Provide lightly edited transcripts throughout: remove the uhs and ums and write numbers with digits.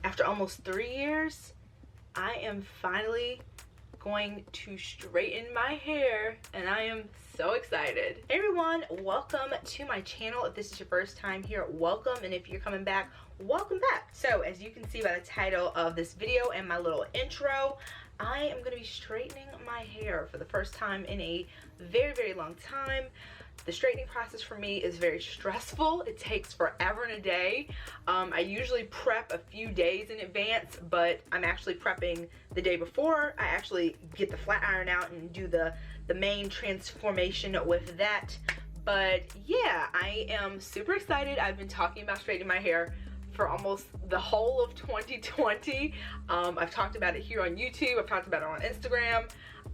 after almost 3 years, I am finally going to straighten my hair, and I am so excited. Hey everyone, welcome to my channel. If this is your first time here, welcome, and if you're coming back, welcome back. So as you can see by the title of this video and my little intro, I am going to be straightening my hair for the first time in a very long time. The straightening process for me is very stressful. It takes forever and a day. I usually prep a few days in advance, but I'm actually prepping the day before. I actually get the flat iron out and do the main transformation with that. But yeah, I am super excited. I've been talking about straightening my hair for almost the whole of 2020. I've talked about it here on YouTube. I've talked about it on Instagram.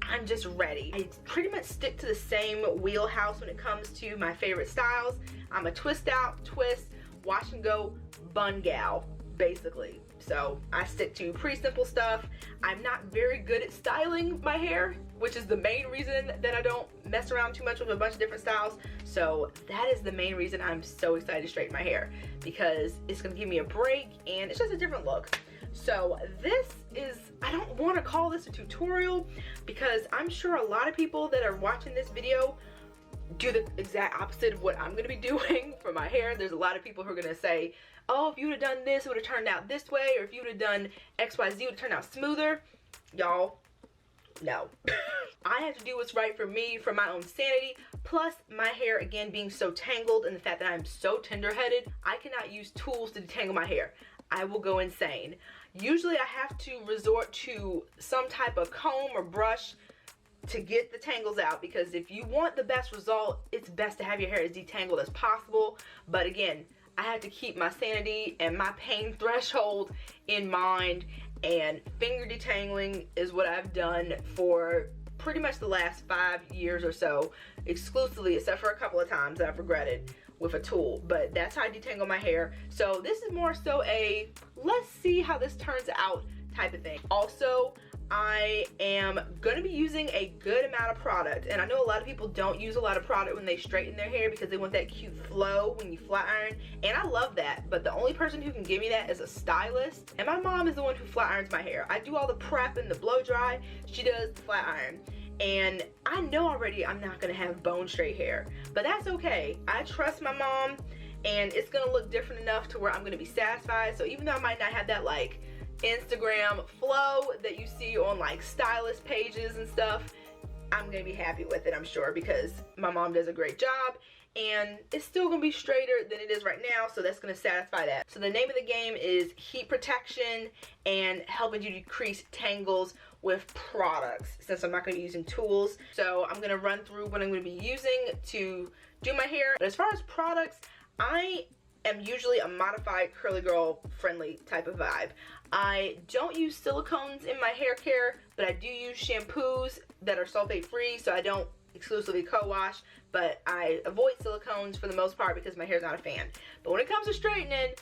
I'm just ready. I pretty much stick to the same wheelhouse when it comes to my favorite styles. I'm a twist out, twist, wash and go bun gal, basically. So I stick to pretty simple stuff. I'm not very good at styling my hair, which is the main reason that I don't mess around too much with a bunch of different styles. So that is the main reason I'm so excited to straighten my hair, because it's gonna give me a break and it's just a different look. So this is, I don't want to call this a tutorial, because I'm sure a lot of people that are watching this video do the exact opposite of what I'm going to be doing for my hair. There's a lot of people who are going to say, oh, if you would have done this, it would have turned out this way, or if you would have done XYZ, it would have turned out smoother. Y'all, no. I have to do what's right for me, for my own sanity. Plus, my hair, again, being so tangled, and the fact that I'm so tender-headed, I cannot use tools to detangle my hair. I will go insane. Usually I have to resort to some type of comb or brush to get the tangles out, because if you want the best result, it's best to have your hair as detangled as possible. But again, I have to keep my sanity and my pain threshold in mind, and finger detangling is what I've done for pretty much the last 5 years or so, exclusively, except for a couple of times that I've regretted with a tool. But that's how I detangle my hair. So this is more so a let's see how this turns out type of thing. Also, I am going to be using a good amount of product, and I know a lot of people don't use a lot of product when they straighten their hair because they want that cute flow when you flat iron, and I love that, but the only person who can give me that is a stylist, and my mom is the one who flat irons my hair. I do all the prep and the blow dry, she does the flat iron. And I know already I'm not gonna have bone straight hair, but that's okay. I trust my mom, and it's gonna look different enough to where I'm gonna be satisfied. So even though I might not have that like Instagram flow that you see on like stylist pages and stuff, I'm gonna be happy with it, I'm sure, because my mom does a great job, and it's still gonna be straighter than it is right now, so that's gonna satisfy that. So the name of the game is heat protection and helping you decrease tangles with products, since I'm not gonna be using tools. So I'm gonna run through what I'm gonna be using to do my hair. But as far as products, I am usually a modified curly girl friendly type of vibe. I don't use silicones in my hair care, but I do use shampoos that are sulfate free, so I don't exclusively co-wash, but I avoid silicones for the most part because my hair's not a fan. But when it comes to straightening,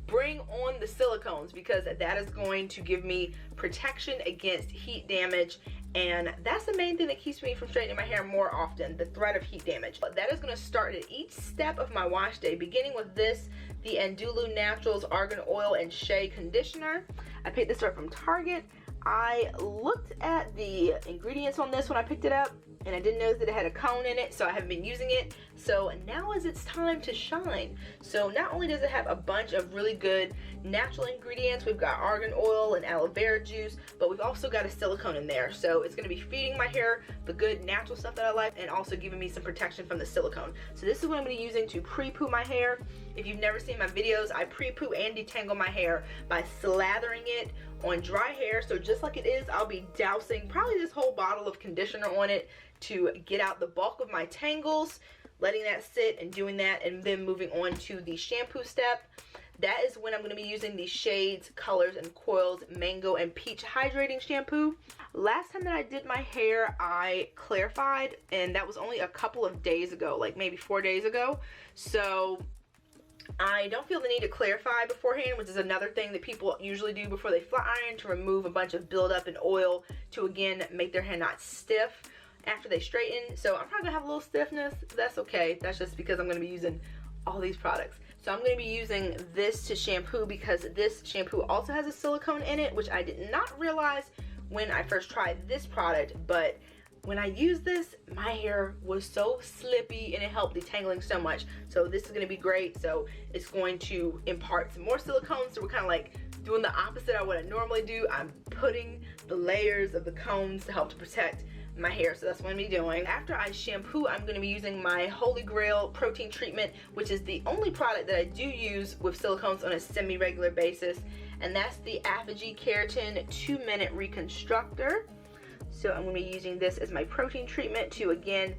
bring on the silicones, because that is going to give me protection against heat damage, and that's the main thing that keeps me from straightening my hair more often, the threat of heat damage. But that is going to start at each step of my wash day, beginning with this, the Andulu Naturals Argan Oil and Shea Conditioner. I picked this up from Target. I looked at the ingredients on this when I picked it up, and I didn't know that it had a cone in it, so I haven't been using it. So now is its time to shine. So not only does it have a bunch of really good natural ingredients, we've got argan oil and aloe vera juice, but we've also got a silicone in there. So it's going to be feeding my hair the good natural stuff that I like, and also giving me some protection from the silicone. So this is what I'm going to be using to pre-poo my hair. If you've never seen my videos, I pre-poo and detangle my hair by slathering it on dry hair. So just like it is, I'll be dousing probably this whole bottle of conditioner on it to get out the bulk of my tangles, letting that sit and doing that, and then moving on to the shampoo step. That is when I'm going to be using the Shades, Colors, and Coils Mango and Peach Hydrating Shampoo. Last time that I did my hair, I clarified, and that was only a couple of days ago, like maybe 4 days ago. So I don't feel the need to clarify beforehand, which is another thing that people usually do before they flat iron, to remove a bunch of buildup in oil to, again, make their hair not stiff after they straighten. So I'm probably gonna have a little stiffness. That's okay. That's just because I'm gonna be using all these products. So I'm going to be using this to shampoo because this shampoo also has a silicone in it, which I did not realize when I first tried this product, but when I used this, my hair was so slippy and it helped detangling so much. So this is going to be great. So it's going to impart some more silicone. So we're kind of like doing the opposite of what I normally do. I'm putting the layers of the cones to help to protect my hair, so that's what I'm gonna be doing. After I shampoo, I'm gonna be using my Holy Grail protein treatment, which is the only product that I do use with silicones on a semi-regular basis, and that's the Apogee Keratin 2-minute reconstructor. So I'm gonna be using this as my protein treatment to again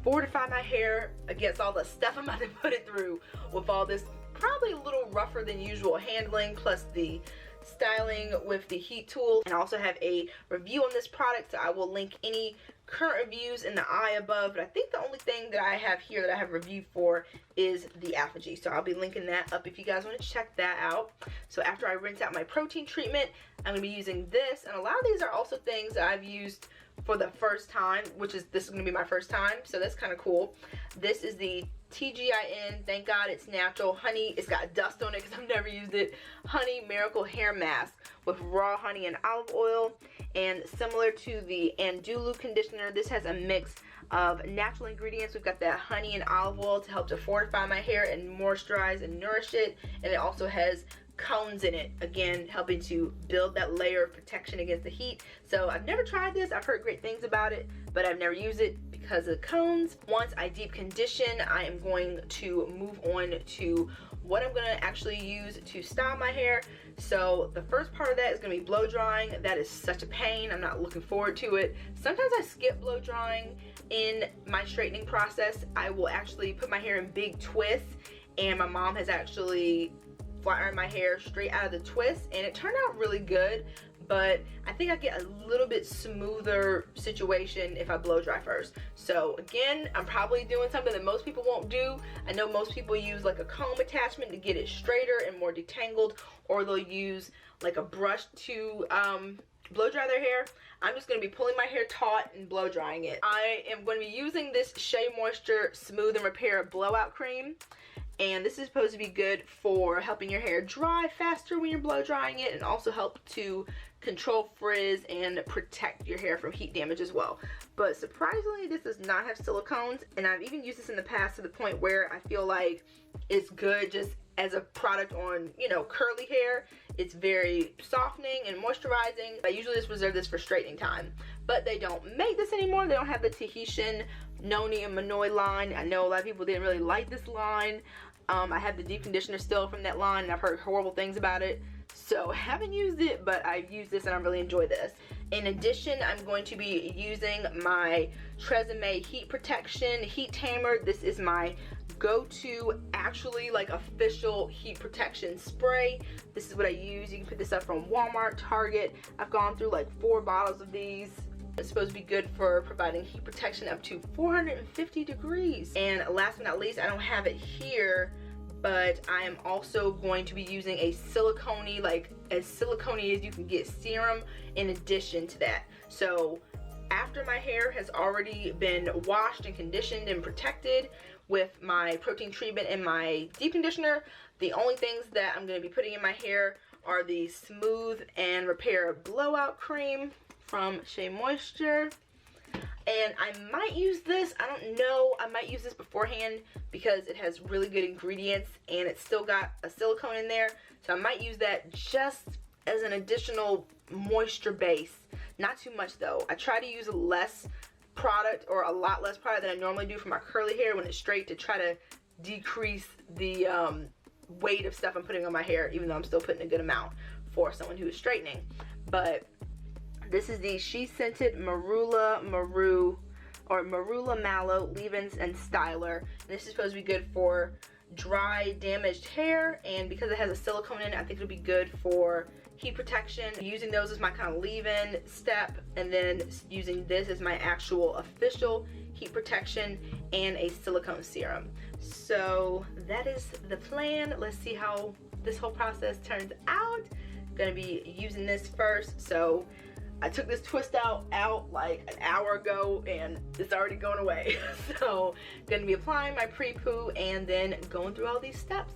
fortify my hair against all the stuff I'm about to put it through with all this probably a little rougher than usual handling, plus the styling with the heat tool. And I also have a review on this product, so I will link any current reviews in the eye above, but I think the only thing that I have here that I have a review for is the Apogee, so I'll be linking that up if you guys want to check that out. So after I rinse out my protein treatment, I'm going to be using this, and a lot of these are also things that I've used for the first time, which is, this is going to be my first time, so that's kind of cool. This is the TGIN, thank God it's natural, honey, it's got dust on it because I've never used it, honey miracle hair mask with raw honey and olive oil. And similar to the Andulu conditioner, this has a mix of natural ingredients. We've got that honey and olive oil to help to fortify my hair and moisturize and nourish it, and it also has cones in it, again helping to build that layer of protection against the heat. So I've never tried this, I've heard great things about it, but I've never used it because of the cones. Once I deep condition, I am going to move on to what I'm going to actually use to style my hair. So the first part of that is going to be blow drying. That is such a pain. I'm not looking forward to it. Sometimes I skip blow drying in my straightening process. I will actually put my hair in big twists, and my mom has actually flat ironed my hair straight out of the twist, and it turned out really good, but I think I get a little bit smoother situation if I blow dry first. So again, I'm probably doing something that most people won't do. I know most people use like a comb attachment to get it straighter and more detangled, or they'll use like a brush to blow dry their hair. I'm just going to be pulling my hair taut and blow drying it. I am going to be using this Shea Moisture Smooth and Repair Blowout Cream. And this is supposed to be good for helping your hair dry faster when you're blow drying it, and also help to control frizz and protect your hair from heat damage as well. But surprisingly, this does not have silicones, and I've even used this in the past to the point where I feel like it's good just as a product on, you know, curly hair. It's very softening and moisturizing. I usually just reserve this for straightening time, but they don't make this anymore. They don't have the Tahitian Noni and Manoi line. I know a lot of people didn't really like this line. I have the deep conditioner still from that line, and I've heard horrible things about it. So I haven't used it, but I've used this and I really enjoy this. In addition, I'm going to be using my Tresemme Heat Protection Heat Tamer. This is my go-to, actually like official heat protection spray. This is what I use. You can pick this up from Walmart, Target. I've gone through like 4 bottles of these. It's supposed to be good for providing heat protection up to 450 degrees. And last but not least, I don't have it here, but I am also going to be using a silicone-y, like as silicone-y as you can get, serum in addition to that. So after my hair has already been washed and conditioned and protected with my protein treatment and my deep conditioner, the only things that I'm going to be putting in my hair are the Smooth and Repair Blowout Cream from Shea Moisture. And I might use this, I don't know, I might use this beforehand because it has really good ingredients and it's still got a silicone in there. So I might use that just as an additional moisture base. Not too much though. I try to use less product, or a lot less product than I normally do for my curly hair when it's straight, to try to decrease the weight of stuff I'm putting on my hair, even though I'm still putting a good amount for someone who is straightening. But this is the She Scented Marula Mallow Leave-Ins and Styler. And this is supposed to be good for dry, damaged hair, and because it has a silicone in it, I think it'll be good for heat protection. Using those as my kind of leave-in step, and then using this as my actual official heat protection and a silicone serum. So that is the plan. Let's see how this whole process turns out. I'm gonna be using this first. So I took this twist out like an hour ago and it's already going away. So gonna be applying my pre-poo and then going through all these steps.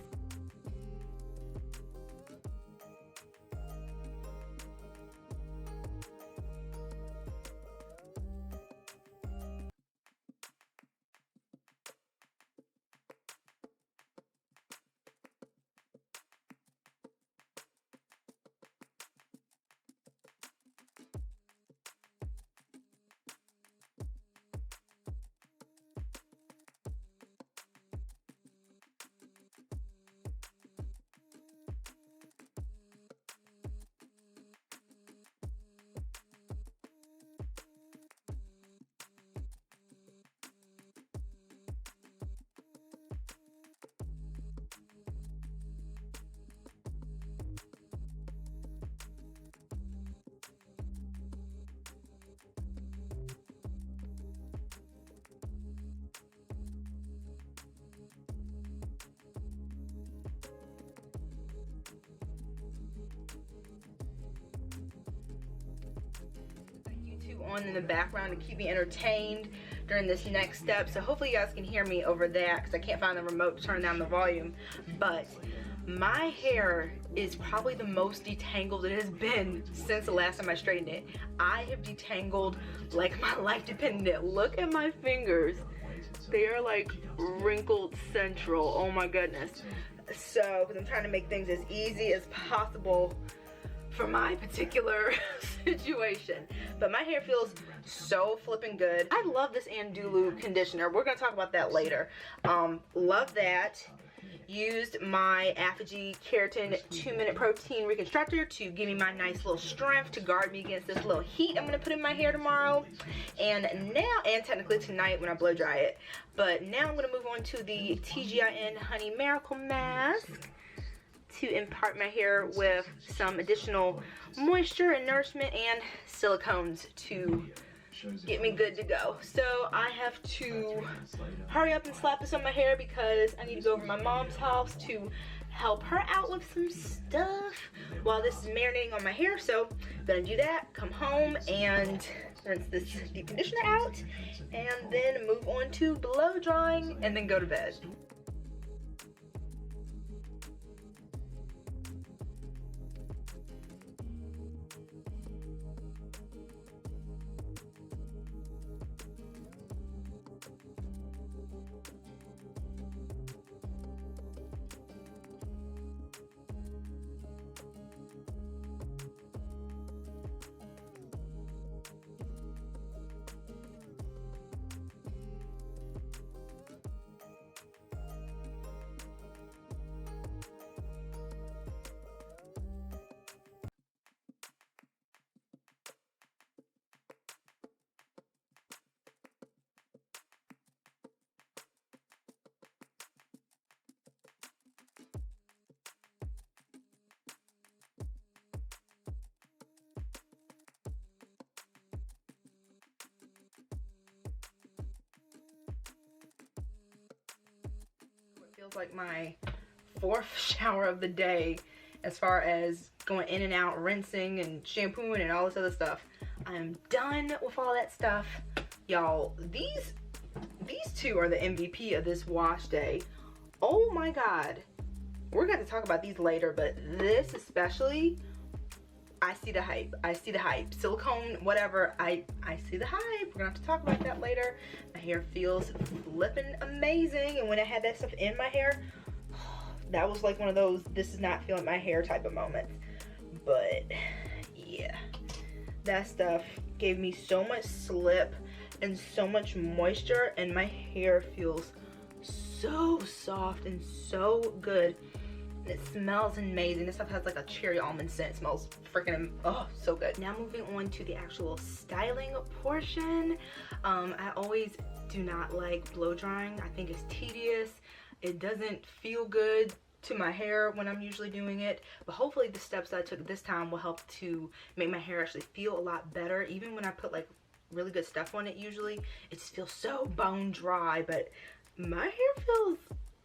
on in the background to keep me entertained during this next step. So hopefully you guys can hear me over that because I can't find the remote to turn down the volume. But my hair is probably the most detangled it has been since the last time I straightened it. I have detangled like my life depended on it. Look at my fingers. They are like wrinkled central. Oh my goodness. So, because I'm trying to make things as easy as possible for my particular situation. But my hair feels so flipping good. I love this Andulu conditioner. We're gonna talk about that later. Love that. Used my Apogee Keratin 2-minute protein reconstructor to give me my nice little strength to guard me against this little heat I'm gonna put in my hair tomorrow. And now, and technically tonight when I blow dry it. But now I'm gonna move on to the TGIN Honey Miracle Mask to impart my hair with some additional moisture and nourishment and silicones to get me good to go. So I have to hurry up and slap this on my hair because I need to go over to my mom's house to help her out with some stuff while this is marinating on my hair. So I'm gonna do that, come home and rinse this deep conditioner out, and then move on to blow drying and then go to bed. Feels like my 4th shower of the day as far as going in and out, rinsing and shampooing and all this other stuff. I am done with all that stuff. Y'all, these two are the MVP of this wash day. Oh my God. We're going to talk about these later, but this especially, I see the hype. I see the hype. Silicone, whatever, I see the hype. We're gonna have to talk about that later. My hair feels flipping amazing. And when I had that stuff in my hair, that was like one of those, this is not feeling my hair type of moments. But yeah, that stuff gave me so much slip and so much moisture, and my hair feels so soft and so good. It smells amazing. This stuff has like a cherry almond scent. It smells freaking, oh, so good. Now moving on to the actual styling portion. I always do not like blow drying. I think it's tedious. It doesn't feel good to my hair when I'm usually doing it. But hopefully the steps that I took this time will help to make my hair actually feel a lot better. Even when I put like really good stuff on it, usually it just feels so bone dry. But my hair feels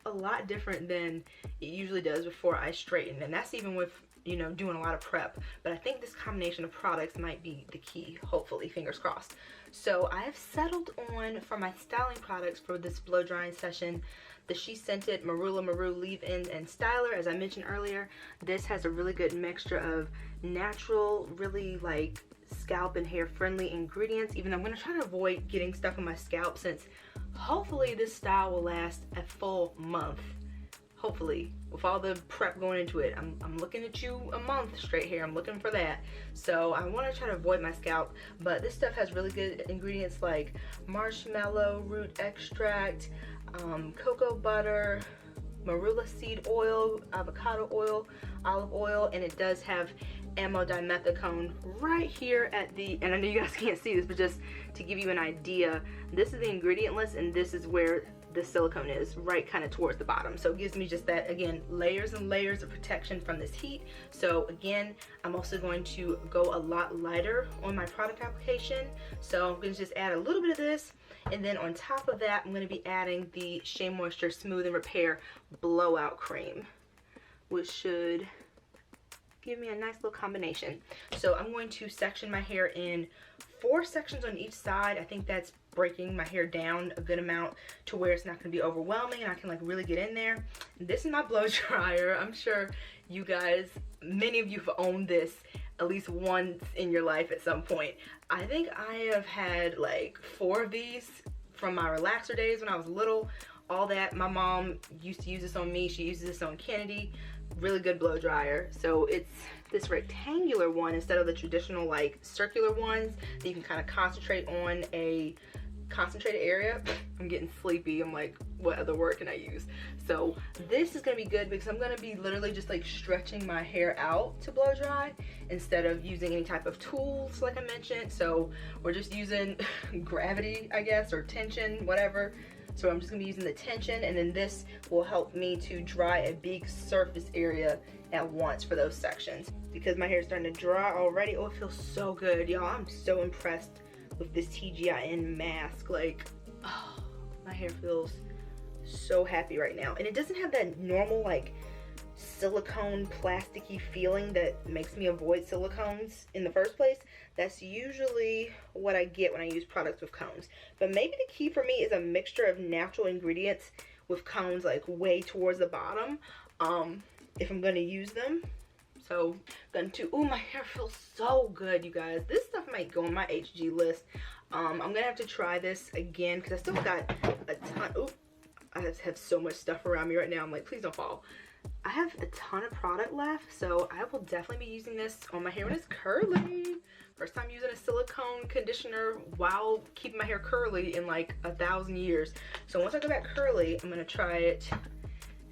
a lot different than it usually does before I straighten, and that's even with, you know, doing a lot of prep. But I think this combination of products might be the key, hopefully, fingers crossed. So I have settled on, for my styling products for this blow drying session, the She Scented Marula Maru leave-in and styler. As I mentioned earlier, this has a really good mixture of natural, really like scalp and hair friendly ingredients, even though I'm going to try to avoid getting stuff on my scalp, since hopefully this style will last a full month. Hopefully, with all the prep going into it, I'm looking at you a month straight here. I'm looking for that. So I want to try to avoid my scalp, but this stuff has really good ingredients like marshmallow root extract, cocoa butter, marula seed oil, avocado oil, olive oil, and it does have amodimethicone right here at the, and I know you guys can't see this, but just to give you an idea, this is the ingredient list, and this is where the silicone is, right kind of towards the bottom. So it gives me just that, again, layers and layers of protection from this heat. So again, I'm also going to go a lot lighter on my product application. So I'm going to just add a little bit of this, and then on top of that, I'm going to be adding the Shea Moisture Smooth and Repair Blowout Cream, which should give me a nice little combination. So I'm going to section my hair in 4 sections on each side. I think that's breaking my hair down a good amount to where it's not going to be overwhelming and I can like really get in there. This is my blow dryer. I'm sure you guys, many of you have owned this at least once in your life at some point. I think I have had like 4 of these from my relaxer days when I was little. All that, my mom used to use this on me. She uses this on Kennedy. Really good blow dryer. So it's this rectangular one instead of the traditional like circular ones that you can kind of concentrate on a concentrated area. I'm getting sleepy. I'm like, what other word can I use? So this is gonna be good because I'm gonna be literally just like stretching my hair out to blow dry instead of using any type of tools like I mentioned. So we're just using gravity, I guess, or tension, whatever. So I'm just gonna be using the tension, and then this will help me to dry a big surface area at once for those sections. Because my hair is starting to dry already. Oh, it feels so good, y'all. I'm so impressed with this TGIN mask. Like, oh, my hair feels so happy right now. And it doesn't have that normal like silicone plasticky feeling that makes me avoid silicones in the first place. That's usually what I get when I use products with cones. But maybe the key for me is a mixture of natural ingredients with cones like way towards the bottom, if I'm gonna use them. So going to, oh, my hair feels so good, you guys. This stuff might go on my HG list. I'm gonna have to try this again because I still got a ton. Oh, I have so much stuff around me right now. I'm like, please don't fall. I have a ton of product left, so I will definitely be using this on my hair when it's curly. First time using a silicone conditioner while keeping my hair curly in like 1,000 years. So once I go back curly, I'm gonna try it,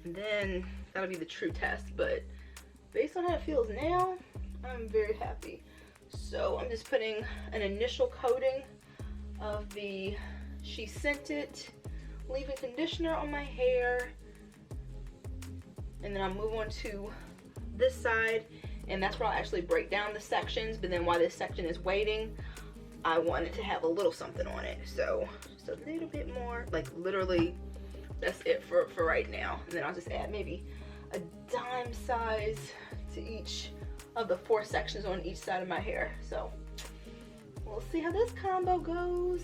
and then that'll be the true test. But based on how it feels now, I'm very happy. So I'm just putting an initial coating of the She Sent It leave-in conditioner on my hair, and then I'll move on to this side, and that's where I'll actually break down the sections. But then while this section is waiting, I want it to have a little something on it. So just a little bit more, like literally that's it for right now. And then I'll just add maybe a dime size to each of the 4 sections on each side of my hair. So we'll see how this combo goes.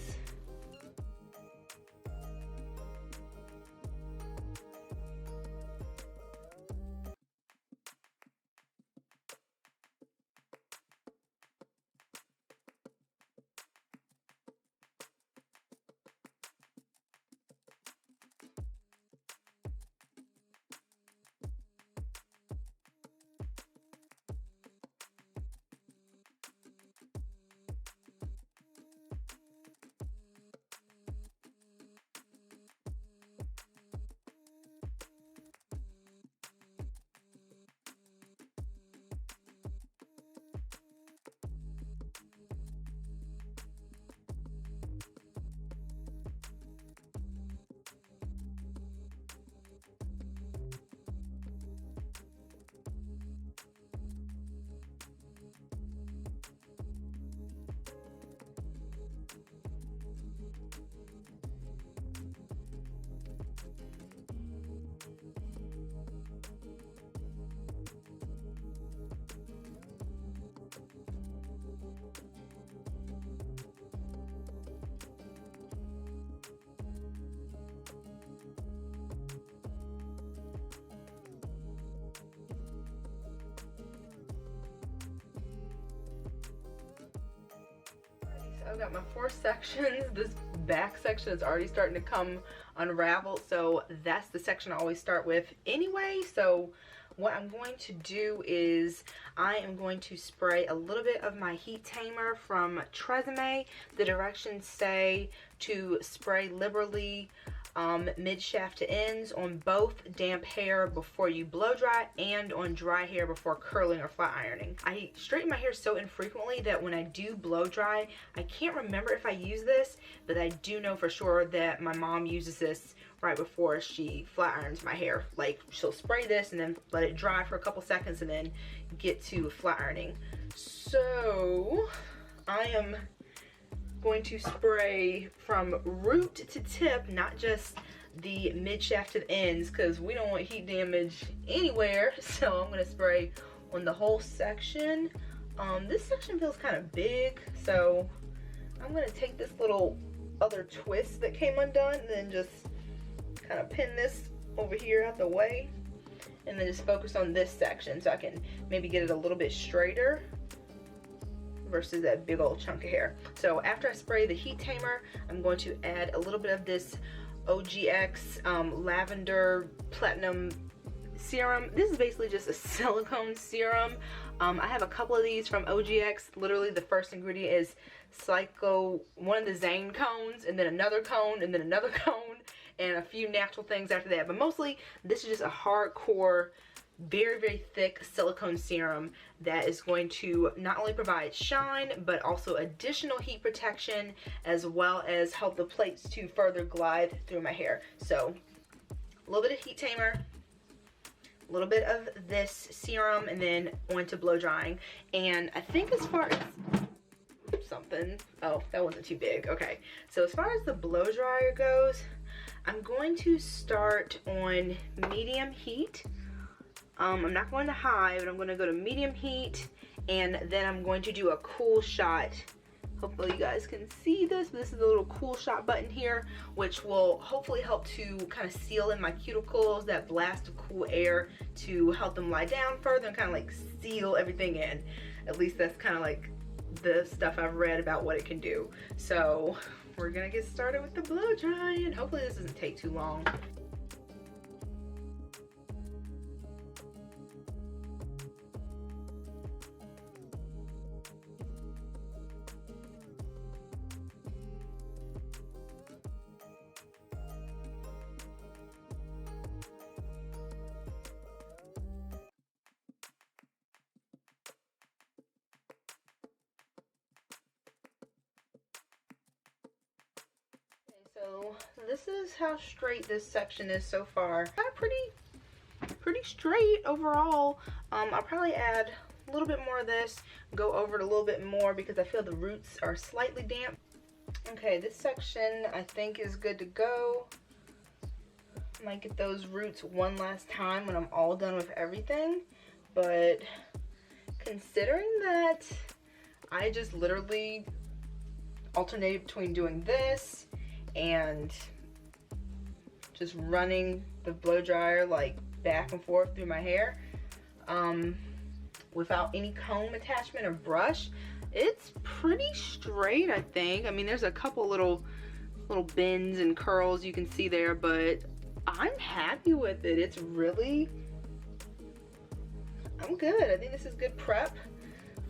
I've got my 4 sections. This back section is already starting to come unraveled, so that's the section I always start with anyway. So what I'm going to do is I am going to spray a little bit of my heat tamer from Tresemme. The directions say to spray liberally mid shaft to ends on both damp hair before you blow dry and on dry hair before curling or flat ironing. I straighten my hair so infrequently that when I do blow dry, I can't remember if I use this, but I do know for sure that my mom uses this right before she flat irons my hair. Like, she'll spray this and then let it dry for a couple seconds and then get to flat ironing. So I am going to spray from root to tip, not just the mid shaft to the ends, because we don't want heat damage anywhere. So I'm going to spray on the whole section. This section feels kind of big, so I'm gonna take this little other twist that came undone and then just kind of pin this over here out the way, and then just focus on this section so I can maybe get it a little bit straighter versus that big old chunk of hair. So after I spray the heat tamer, I'm going to add a little bit of this OGX lavender platinum serum. This is basically just a silicone serum. I have a couple of these from OGX. Literally the first ingredient is one of the Zane cones, and then another cone, and then another cone, and a few natural things after that. But mostly this is just a hardcore, very, very thick silicone serum that is going to not only provide shine, but also additional heat protection, as well as help the plates to further glide through my hair. So a little bit of heat tamer, a little bit of this serum, and then on to blow drying. And I think as far as something, oh, that wasn't too big. Okay, so as far as the blow dryer goes, I'm going to start on medium heat. I'm not going to high, but I'm going to go to medium heat, and then I'm going to do a cool shot. Hopefully you guys can see this. This is the little cool shot button here, which will hopefully help to kind of seal in my cuticles, that blast of cool air to help them lie down further and kind of like seal everything in. At least that's kind of like the stuff I've read about what it can do. So we're gonna get started with the blow dry, and hopefully this doesn't take too long. So this is how straight this section is so far. Kind of pretty straight overall. I'll probably add a little bit more of this, go over it a little bit more because I feel the roots are slightly damp. Okay, this section I think is good to go. I might get those roots one last time when I'm all done with everything, but considering that I just literally alternated between doing this and just running the blow dryer like back and forth through my hair without any comb attachment or brush, it's pretty straight, I think. I mean, there's a couple little bends and curls you can see there, but I'm happy with it. It's really, I'm good. I think this is good prep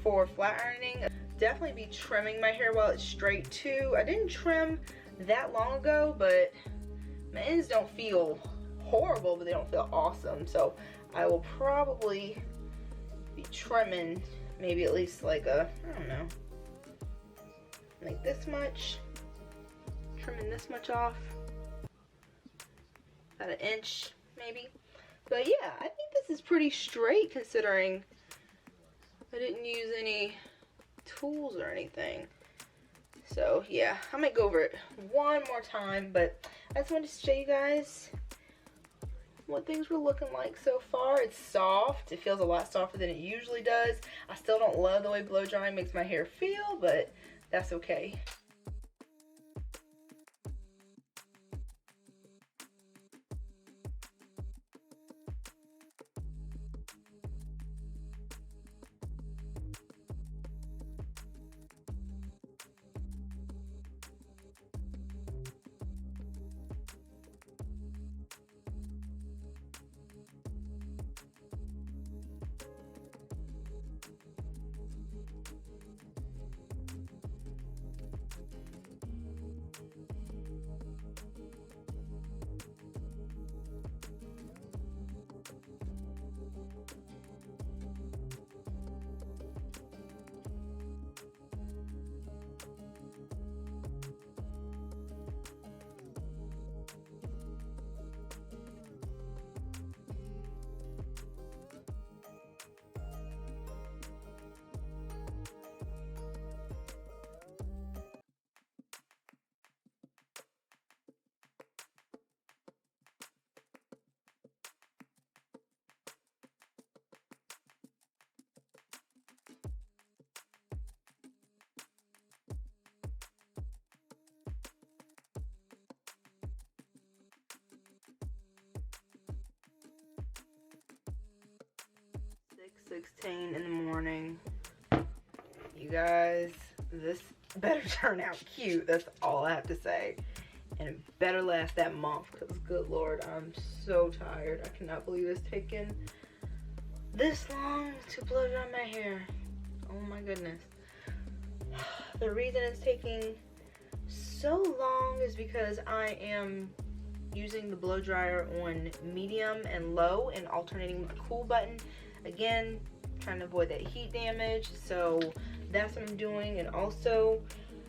for flat ironing. Definitely be trimming my hair while it's straight too. I didn't trim that long ago, but my ends don't feel horrible, but they don't feel awesome. So I will probably be trimming maybe at least like I don't know, like this much, trimming this much off, about an inch maybe. But yeah, I think this is pretty straight considering I didn't use any tools or anything. So yeah, I might go over it one more time, but I just wanted to show you guys what things were looking like so far. It's soft. It feels a lot softer than it usually does. I still don't love the way blow drying makes my hair feel, but that's okay. 12:16 in the morning. You guys, this better turn out cute. That's all I have to say. And it better last that month, because good Lord, I'm so tired. I cannot believe it's taken this long to blow dry my hair. Oh my goodness. The reason it's taking so long is because I am using the blow dryer on medium and low and alternating my cool button. Again, trying to avoid that heat damage, so that's what I'm doing. And also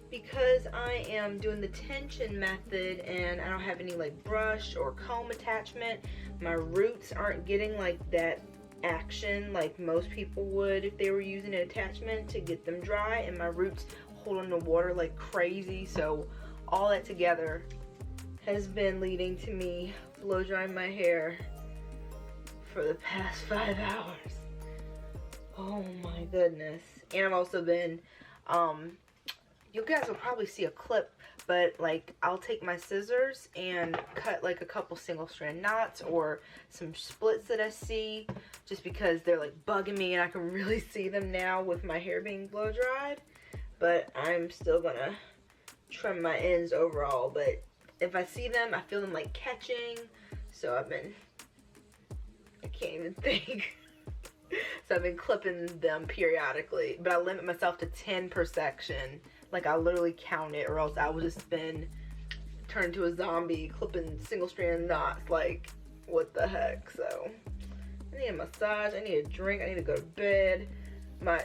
because I am doing the tension method and I don't have any like brush or comb attachment, my roots aren't getting like that action like most people would if they were using an attachment to get them dry, and my roots hold on to water like crazy. So all that together has been leading to me blow drying my hair for the past 5 hours. Oh my goodness. And I've also been, you guys will probably see a clip, but like I'll take my scissors and cut like a couple single strand knots or some splits that I see, just because they're like bugging me and I can really see them now with my hair being blow dried. But I'm still gonna trim my ends overall, but if I see them, I feel them like catching, so I can't even think. So I've been clipping them periodically, but I limit myself to 10 per section. Like I literally count it, or else I would just turn into a zombie clipping single strand knots. Like, what the heck? So I need a massage, I need a drink, I need to go to bed.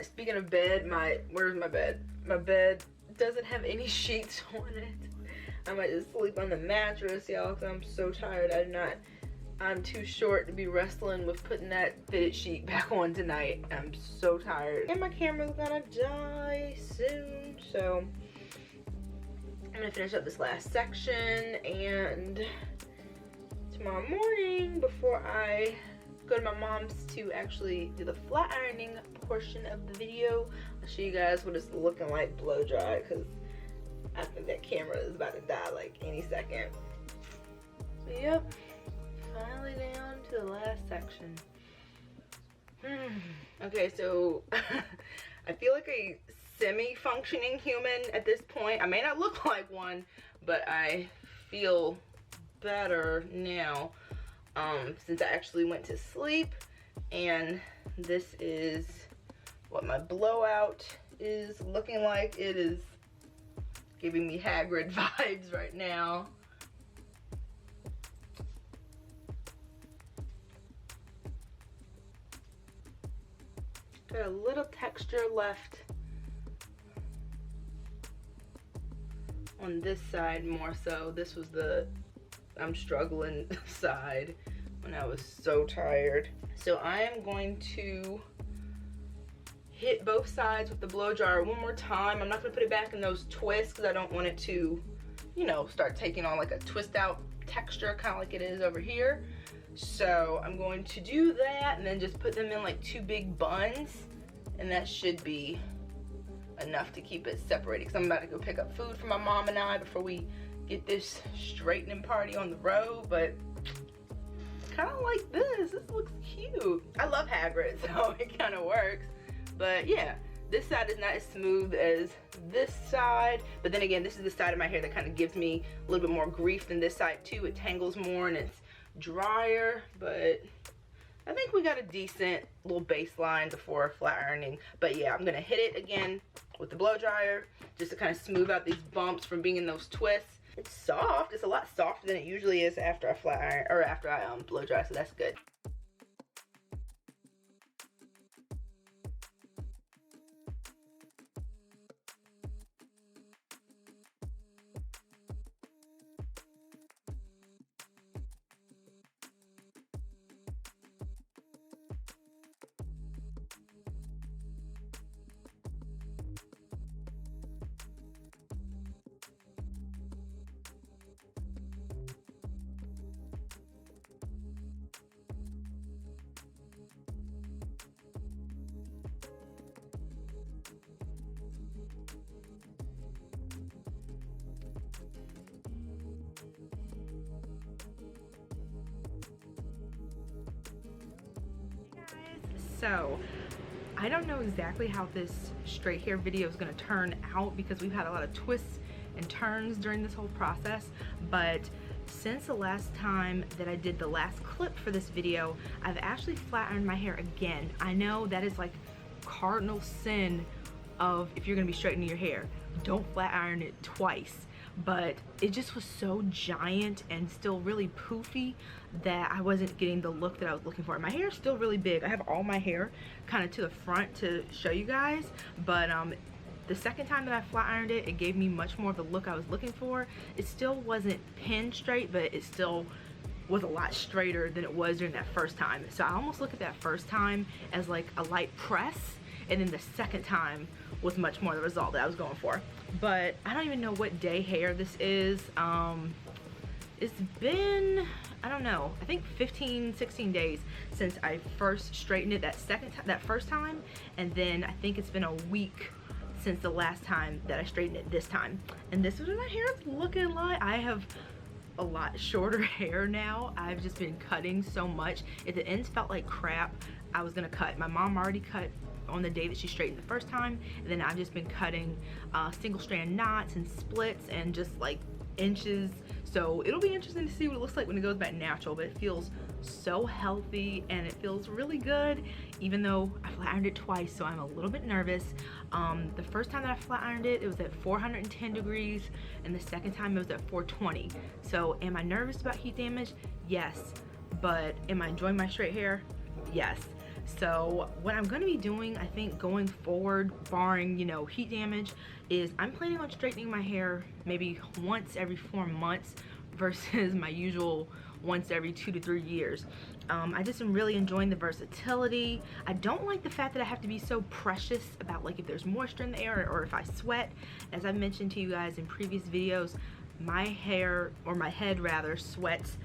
Speaking of bed, where's my bed? My bed doesn't have any sheets on it. I might just sleep on the mattress, y'all, because I'm so tired. I'm too short to be wrestling with putting that fitted sheet back on tonight. I'm so tired. And my camera's gonna die soon. So I'm gonna finish up this last section, and tomorrow morning, before I go to my mom's to actually do the flat ironing portion of the video, I'll show you guys what it's looking like blow dry, because I think that camera is about to die like any second. So yep, finally down to the last section. Okay, so I feel like a semi-functioning human at this point. I may not look like one, but I feel better now, since I actually went to sleep. And this is what my blowout is looking like. It is giving me Hagrid vibes right now. Got a little texture left on this side more so. This was the I'm struggling side when I was so tired. So I am going to hit both sides with the blow dryer one more time. I'm not gonna put it back in those twists because I don't want it to, you know, start taking on like a twist out texture, kind of like it is over here. So I'm going to do that and then just put them in like 2 big buns, and that should be enough to keep it separated, because I'm about to go pick up food for my mom and I before we get this straightening party on the road. But kind of like this looks cute. I love Hagrid, so it kind of works. But yeah, this side is not as smooth as this side, but then again, this is the side of my hair that kind of gives me a little bit more grief than this side too. It tangles more and it's drier, but I think we got a decent little baseline before flat ironing. But yeah, I'm gonna hit it again with the blow dryer just to kind of smooth out these bumps from being in those twists. It's soft. It's a lot softer than it usually is after I flat iron, or after I blow dry, so that's good. So I don't know exactly how this straight hair video is going to turn out because we've had a lot of twists and turns during this whole process, but since the last time that I did the last clip for this video, I've actually flat ironed my hair again. I know that is like cardinal sin of if you're going to be straightening your hair, don't flat iron it twice. But it just was so giant and still really poofy that I wasn't getting the look that I was looking for. My hair is still really big. I have all my hair kind of to the front to show you guys, but the second time that I flat ironed it, it gave me much more of the look I was looking for. It still wasn't pin straight, but it still was a lot straighter than it was during that first time. So I almost look at that first time as like a light press, and then the second time was much more the result that I was going for. But I don't even know what day hair this is. It's been, I don't know, I think 15-16 days since I first straightened it that first time, and then I think it's been a week since the last time that I straightened it this time. And this is what my hair is looking like. I have a lot shorter hair now. I've just been cutting so much. If the ends felt like crap, I was gonna cut. My mom already cut on the day that she straightened the first time, and then I've just been cutting single strand knots and splits and just like inches. So it'll be interesting to see what it looks like when it goes back natural, but it feels so healthy and it feels really good, even though I flat ironed it twice, so I'm a little bit nervous. The first time that I flat ironed it, it was at 410 degrees, and the second time it was at 420. So am I nervous about heat damage? Yes. But am I enjoying my straight hair? Yes. So what I'm going to be doing, I think going forward, barring, you know, heat damage, is I'm planning on straightening my hair maybe once every 4 months versus my usual once every 2 to 3 years. I just am really enjoying the versatility. I don't like the fact that I have to be so precious about like if there's moisture in the air or if I sweat. As I've mentioned to you guys in previous videos, my hair, or my head rather, sweats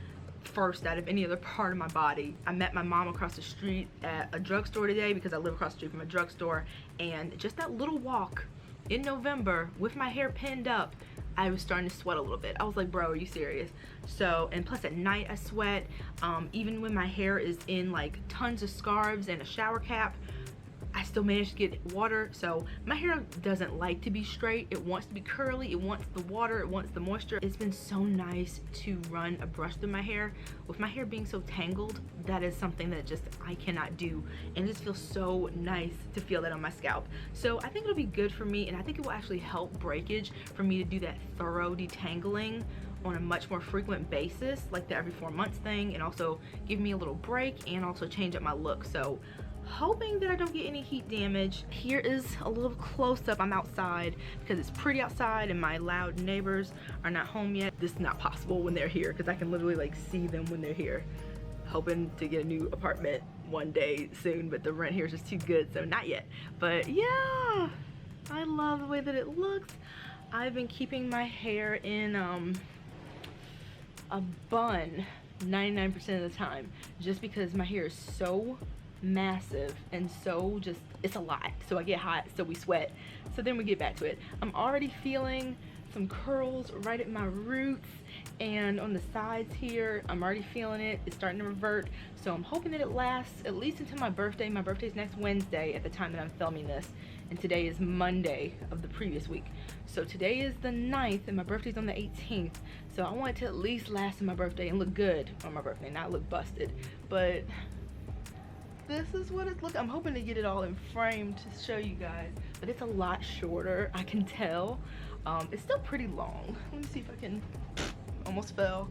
first out of any other part of my body. I met my mom across the street at a drugstore today because I live across the street from a drugstore, and just that little walk in November with my hair pinned up, I was starting to sweat a little bit. I was like, bro, are you serious? So, and plus at night I sweat. Even when my hair is in like tons of scarves and a shower cap, I still manage to get water. So my hair doesn't like to be straight. It wants to be curly. It wants the water. It wants the moisture. It's been so nice to run a brush through my hair. With my hair being so tangled, that is something that just I cannot do. And it just feels so nice to feel that on my scalp. So I think it'll be good for me, and I think it will actually help breakage for me to do that thorough detangling on a much more frequent basis, like the every 4 months thing, and also give me a little break and also change up my look. So hoping that I don't get any heat damage. Here is a little close-up. I'm outside because it's pretty outside and my loud neighbors are not home yet. This is not possible when they're here because I can literally like see them when they're here. Hoping to get a new apartment one day soon, but the rent here is just too good, so not yet. But yeah, I love the way that it looks. I've been keeping my hair in a bun 99% of the time just because my hair is so massive and so just, it's a lot. So I get hot, so we sweat, so then we get back to it. I'm already feeling some curls right at my roots and on the sides here. I'm already feeling it. It's starting to revert, so I'm hoping that it lasts at least until my birthday. My birthday's next Wednesday at the time that I'm filming this, and today is Monday of the previous week. So today is the 9th and my birthday's on the 18th, so I want it to at least last on my birthday and look good on my birthday, not look busted. But this is what it's looking. I'm hoping to get it all in frame to show you guys, but it's a lot shorter, I can tell. It's still pretty long. Let me see if I can, almost fell.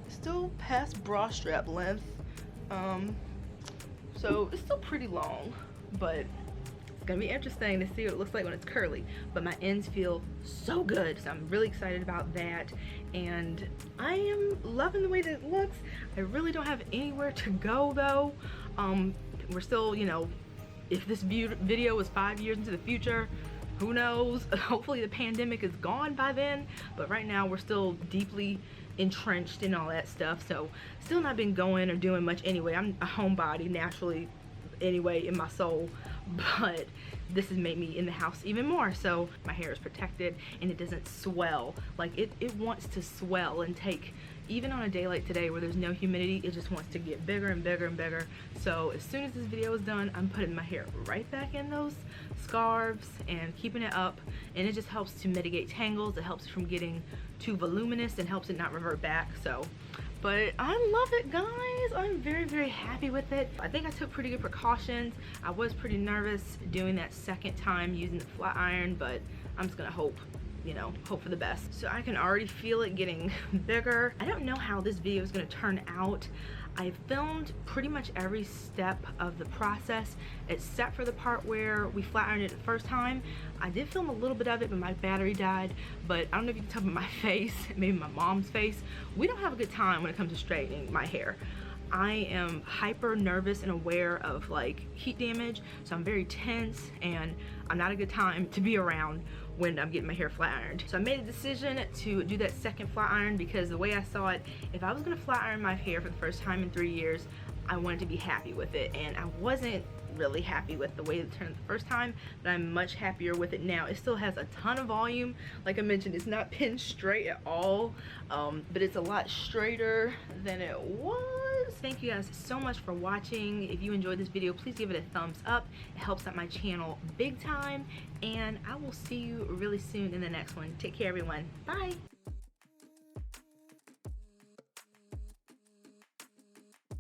It's still past bra strap length. So it's still pretty long, but it's gonna be interesting to see what it looks like when it's curly. But my ends feel so good, so I'm really excited about that. And I am loving the way that it looks. I really don't have anywhere to go though. We're still, you know, if this video was 5 years into the future, who knows? Hopefully the pandemic is gone by then, but right now we're still deeply entrenched in all that stuff, so still not been going or doing much anyway. I'm a homebody naturally anyway in my soul, but this has made me in the house even more, so my hair is protected and it doesn't swell like it wants to swell and take, even on a day like today where there's no humidity, it just wants to get bigger and bigger and bigger. So as soon as this video is done, I'm putting my hair right back in those scarves and keeping it up, and it just helps to mitigate tangles. It helps from getting too voluminous and helps it not revert back. So but I love it, guys. I'm very, very happy with it. I think I took pretty good precautions. I was pretty nervous doing that second time using the flat iron, but I'm just gonna hope, you know, hope for the best. So I can already feel it getting bigger. I don't know how this video is gonna turn out. I filmed pretty much every step of the process except for the part where we flat ironed it the first time. I did film a little bit of it, but my battery died. But I don't know if you can tell by my face, maybe my mom's face, we don't have a good time when it comes to straightening my hair. I am hyper nervous and aware of like heat damage, so I'm very tense, and I'm not a good time to be around when I'm getting my hair flat ironed. So I made a decision to do that second flat iron because the way I saw it, if I was gonna flat iron my hair for the first time in 3 years, I wanted to be happy with it, and I wasn't really happy with the way it turned the first time, but I'm much happier with it now. It still has a ton of volume. Like I mentioned, it's not pinned straight at all, but it's a lot straighter than it was. Thank you guys so much for watching. If you enjoyed this video, please give it a thumbs up. It helps out my channel big time, and I will see you really soon in the next one. Take care, everyone. Bye.